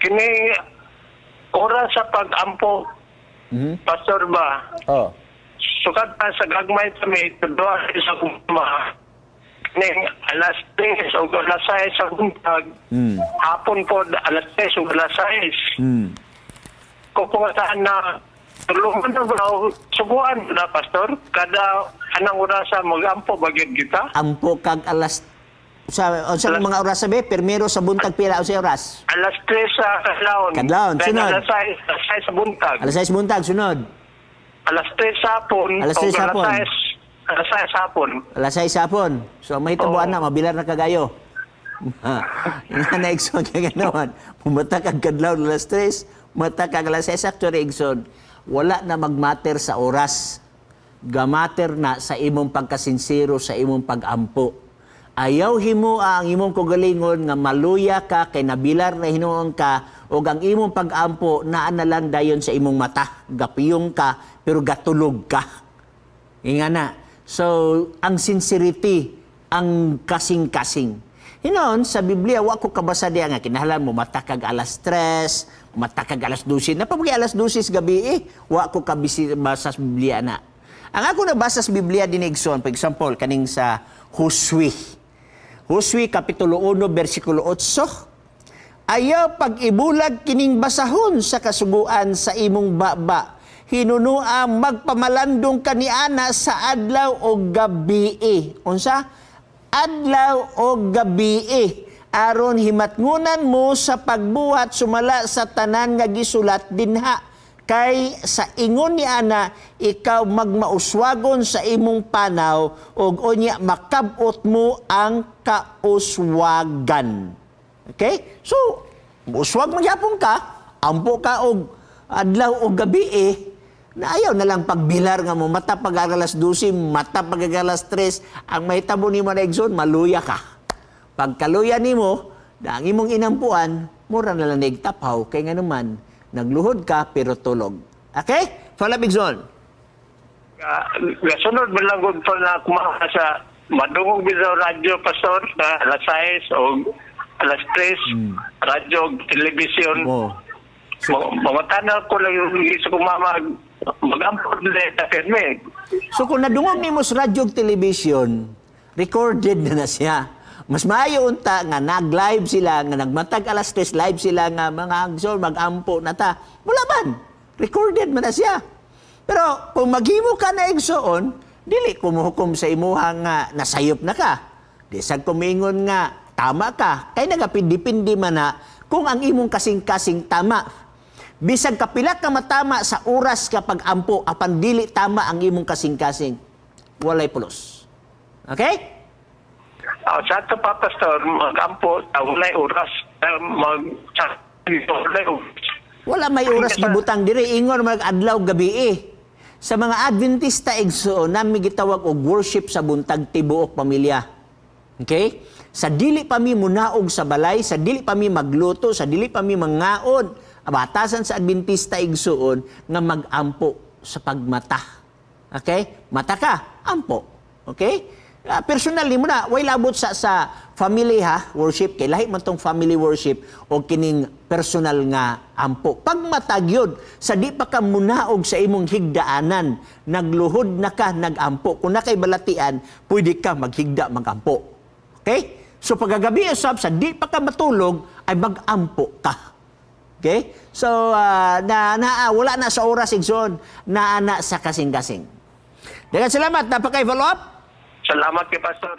kini oras sa pag-ampo, Pastor ba? Oh. Sukat pa sa gagmay kami, tudwa sa kuma, ning alas 3 o alas 6 sa buntag, hapon po alas 3 o alas 6. Kung pungataan na, tulungan na ba, subuan na, Pastor? Kada anang oras sa mag-ampo, bagyan kita? Ampo kag alas sa mga oras sabi, primero sa buntag pila o sa oras? Alas 3 sa kadlawon. Kadlawon, sunod. Alas 6 sa buntag. Alas 6 buntag, sunod. Alas 3 sa hapon. Alas 3 sa hapon. Alas 6 sa hapon. Alas 6 sa hapon. So, mahitabuan na, mabilar na kagayo. Nga na Igsoon kaya ganoon. Pumata kag kadlawon alas 3, mata kag alas 6 actually Igsoon. Wala na magmater sa oras. Gamater na sa imong pagkasinsiro, sa imong pag-ampo. Ayaw himo ang imong kugalingon nga maluya ka kay nabilar na hinuon ka o ang imong pag-ampo naa na lang dayon sa imong mata. Gapiyong ka pero gatulog ka. Inga na. So, ang sincerity, ang kasing-kasing. Hinon, sa Biblia, wa ko kabasa diya nga kinahanglan mo mata kag alas 3, mata kag alas 12. Napamagi alas 12 gabi wa ko kabasa sa Biblia na. Ang ako nabasa sa Biblia din Igsoon, for example, kaning sa Hosea. Hosea kapitulo 1 bersikulo 8. Ayaw pag-ibulag kining basahon sa kasuguan sa imong baba. Hinunoa magpamalandong kaniana sa adlaw o gabi. Unsa? Adlaw o gabi. Aron himatngunan mo sa pagbuhat sumala sa tanan nga gisulat dinha. Kay sa ingon ni ana, ikaw magmauswagon sa imong panaw ug unya makabot mo ang kauswagan. Okay? So, uswag magyapon ka, ampo ka og adlaw o gabi na ayaw na lang pagbilar nga mo mata pag alas 12, mata pag alas 3, ang mahitabo nimo na Igsoon, maluya ka. Pagkaluya nimo, ang imong inampuan, mura na lang nagtapaw kay nga naman nagluhod ka pero tulog. Okay? Fala Igsoon. Sunod mo lang po na kumaha sa madungog bitaw radyo, Pastor, na alas 6 o alas 3, radyo, telebisyon. Mamatana ko lang yung isa kumama mag-ampod na ito. So kung nadungog ni mo sa radyo television, recorded na siya. Mas maayo unta nga nag-live sila, nga nagmatag alas 3, live sila nga mga Igsoon, mag-ampo na ta. Wala man. Recorded man na siya. Pero kung maghimo ka na Igsoon, dili kumuhukom sa imuha nga nasayop na ka. Di sa kumingon nga tama ka. Kaya nagapindi-pindi man na kung ang imong kasing-kasing tama. Bisag kapila ka matama sa oras kapag ampo, apan dili tama ang imong kasing-kasing. Walay pulos. Okay? Sa ito pa, Pastor, mag-ampo, walay oras. Wala may oras gibutang diri, ingon mag-adlaw gabi Sa mga Adventista Igsoon, nami gitawag og worship sa buntag tibuok pamilya. Okay? Sa dili pa mi munaog sa balay, sa dili pa mi magluto, sa dili pa mi mangaon, batasan sa Adventista Igsoon nga mag-ampo sa pagmata. Okay? Mata ka, ampo. Okay? Personally mo na, way labot sa family worship, kay lahi man tong family worship o kining personal nga ampo. Pag matagyod, sa di pa ka munaog sa imong higdaanan, nagluhod na ka, nagampo. Kung na kay balatian, pwede ka maghigda, magampo. Okay? So pagagabi usab, sa di pa ka matulog, ay magampo ka. Okay? So, wala na sa oras, Igsoon, naana sa kasing-kasing. Daghang salamat, napakay follow up. Salamat kay Pastor.